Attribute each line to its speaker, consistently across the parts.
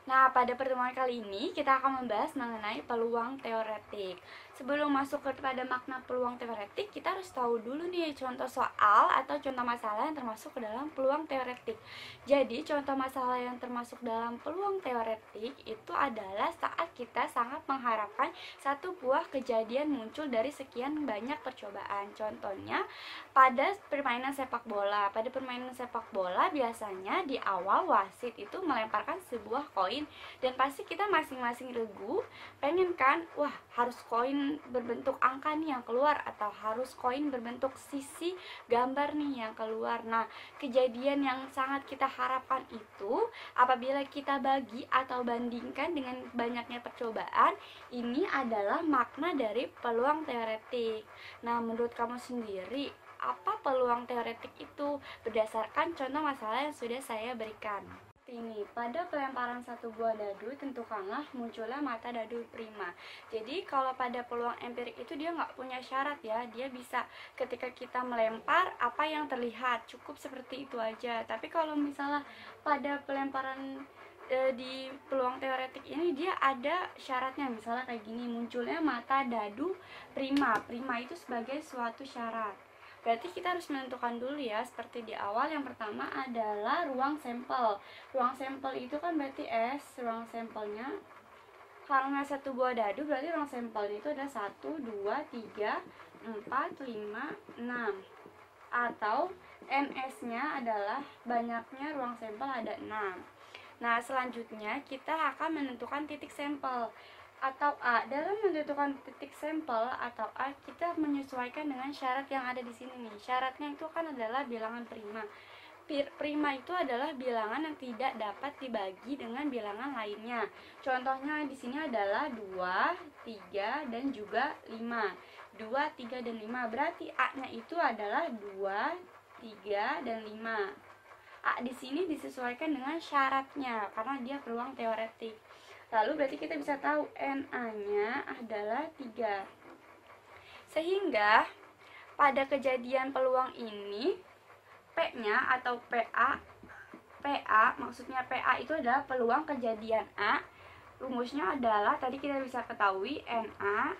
Speaker 1: Nah, pada pertemuan kali ini kita akan membahas mengenai peluang teoretik. Sebelum masuk kepada makna peluang teoretik, kita harus tahu dulu nih contoh soal atau contoh masalah yang termasuk ke dalam peluang teoretik. Jadi, contoh masalah yang termasuk dalam peluang teoretik itu adalah saat kita sangat mengharapkan satu buah kejadian muncul dari sekian banyak percobaan. Contohnya, pada permainan sepak bola. Pada permainan sepak bola biasanya di awal wasit itu melemparkan sebuah koin dan pasti kita masing-masing regu pengen kan, wah harus koin berbentuk angka nih yang keluar atau harus koin berbentuk sisi gambar nih yang keluar. Nah, kejadian yang sangat kita harapkan itu apabila kita bagi atau bandingkan dengan banyaknya percobaan, ini adalah makna dari peluang teoretik. Nah, menurut kamu sendiri, apa peluang teoretik itu berdasarkan contoh masalah yang sudah saya berikan? Ini, pada pelemparan satu buah dadu, tentukanlah munculnya mata dadu prima. Jadi kalau pada peluang empirik itu dia nggak punya syarat ya, dia bisa ketika kita melempar apa yang terlihat, cukup seperti itu aja. Tapi kalau misalnya pada pelemparan di peluang teoretik ini dia ada syaratnya, misalnya kayak gini, munculnya mata dadu prima. Prima itu sebagai suatu syarat. Berarti kita harus menentukan dulu ya, seperti di awal. Yang pertama adalah ruang sampel. Ruang sampel itu kan berarti S, ruang sampelnya. Karena satu buah dadu berarti ruang sampelnya itu ada 1, 2, 3, 4, 5, 6. Atau NS-nya adalah banyaknya ruang sampel ada 6. Nah, selanjutnya kita akan menentukan titik sampel atau A. Dalam menentukan titik sampel atau A, kita menyesuaikan dengan syarat yang ada di sini nih. Syaratnya itu kan adalah bilangan prima. Prima itu adalah bilangan yang tidak dapat dibagi dengan bilangan lainnya. Contohnya di sini adalah 2, 3, dan juga 5. 2, 3, dan 5. Berarti A-nya itu adalah 2, 3, dan 5. A di sini disesuaikan dengan syaratnya karena dia peluang teoretik. Lalu berarti kita bisa tahu NA-nya adalah 3. Sehingga pada kejadian peluang ini P-nya atau PA maksudnya PA itu adalah peluang kejadian A. Rumusnya adalah tadi kita bisa ketahui NA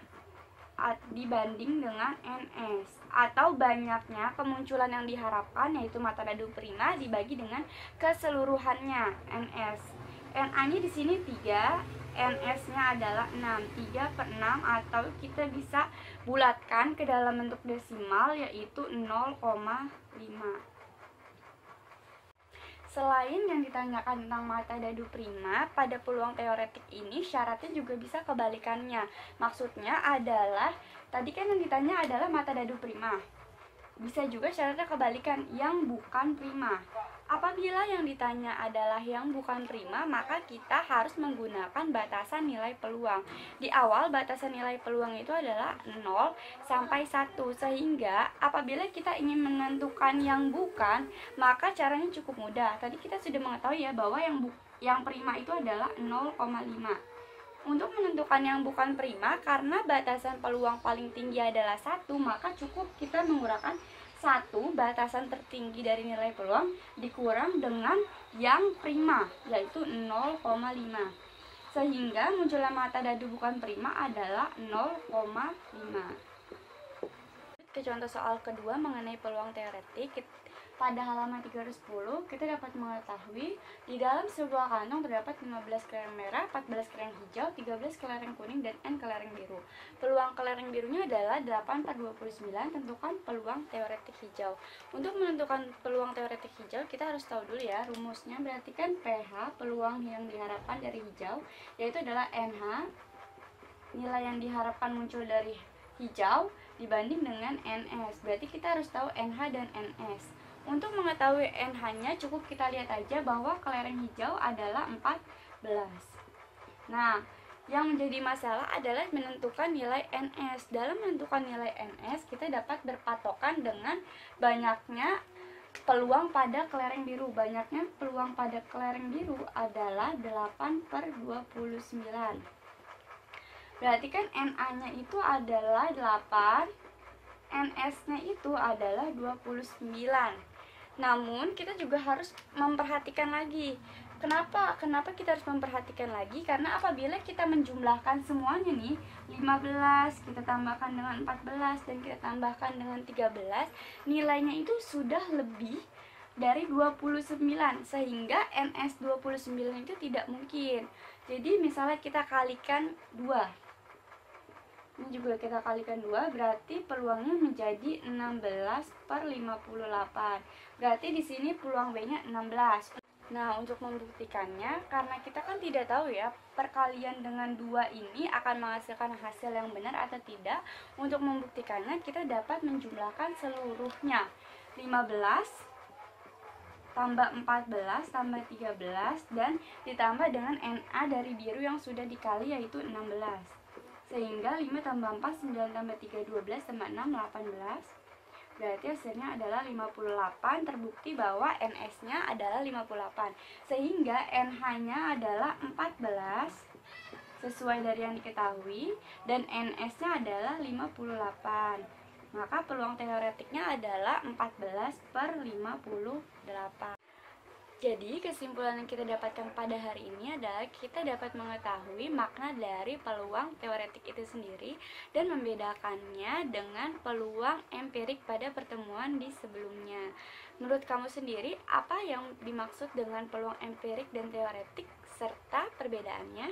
Speaker 1: dibanding dengan NS, atau banyaknya kemunculan yang diharapkan yaitu mata dadu prima dibagi dengan keseluruhannya NS. NA-nya di sini 3, NS-nya adalah 6. 3/6 atau kita bisa bulatkan ke dalam bentuk desimal yaitu 0,5. Selain yang ditanyakan tentang mata dadu prima, pada peluang teoretik ini syaratnya juga bisa kebalikannya. Maksudnya adalah, tadi kan yang ditanya adalah mata dadu prima. Bisa juga syaratnya kebalikan, yang bukan prima. Apabila yang ditanya adalah yang bukan prima, maka kita harus menggunakan batasan nilai peluang. Di awal batasan nilai peluang itu adalah 0 sampai 1, sehingga apabila kita ingin menentukan yang bukan, maka caranya cukup mudah. Tadi kita sudah mengetahui ya bahwa yang prima itu adalah 0,5. Untuk menentukan yang bukan prima, karena batasan peluang paling tinggi adalah 1, maka cukup kita menggunakan 1, batasan tertinggi dari nilai peluang, dikurang dengan yang prima, yaitu 0,5. Sehingga munculnya mata dadu bukan prima adalah 0,5. Ke contoh soal kedua mengenai peluang teoretik. Pada halaman 310, kita dapat mengetahui di dalam sebuah kantong terdapat 15 kelereng merah, 14 kelereng hijau, 13 kelereng kuning, dan N kelereng biru. Peluang kelereng birunya adalah 8 per 29, tentukan peluang teoretik hijau. Untuk menentukan peluang teoretik hijau, kita harus tahu dulu ya rumusnya. Berarti kan PH, peluang yang diharapkan dari hijau, yaitu adalah NH, nilai yang diharapkan muncul dari hijau, dibanding dengan NS. Berarti kita harus tahu NH dan NS. Untuk mengetahui NH-nya cukup kita lihat aja bahwa kelereng hijau adalah 14. Nah, yang menjadi masalah adalah menentukan nilai NS. Dalam menentukan nilai NS, kita dapat berpatokan dengan banyaknya peluang pada kelereng biru. Banyaknya peluang pada kelereng biru adalah 8 per 29. Berarti kan NA-nya itu adalah 8, NS-nya itu adalah 29. Namun kita juga harus memperhatikan lagi Kenapa kita harus memperhatikan lagi? Karena apabila kita menjumlahkan semuanya nih, 15 kita tambahkan dengan 14 dan kita tambahkan dengan 13, nilainya itu sudah lebih dari 29, sehingga NS 29 itu tidak mungkin. Jadi misalnya kita kalikan 2, ini juga kita kalikan 2, berarti peluangnya menjadi 16/58. Berarti di sini peluang B-nya 16. Nah, untuk membuktikannya, karena kita kan tidak tahu ya, perkalian dengan 2 ini akan menghasilkan hasil yang benar atau tidak. Untuk membuktikannya, kita dapat menjumlahkan seluruhnya. 15 tambah 14 tambah 13 dan ditambah dengan NA dari biru yang sudah dikali, yaitu 16. Sehingga 5 tambah 4, 9 tambah 3, 12 tambah 6, 18. Berarti hasilnya adalah 58. Terbukti bahwa NS-nya adalah 58. Sehingga NH-nya /nya adalah 14 sesuai dari yang diketahui, dan NS-nya adalah 58. Maka peluang teoretiknya adalah 14/58. Jadi kesimpulan yang kita dapatkan pada hari ini adalah kita dapat mengetahui makna dari peluang teoretik itu sendiri dan membedakannya dengan peluang empirik pada pertemuan di sebelumnya. Menurut kamu sendiri, apa yang dimaksud dengan peluang empirik dan teoretik serta perbedaannya?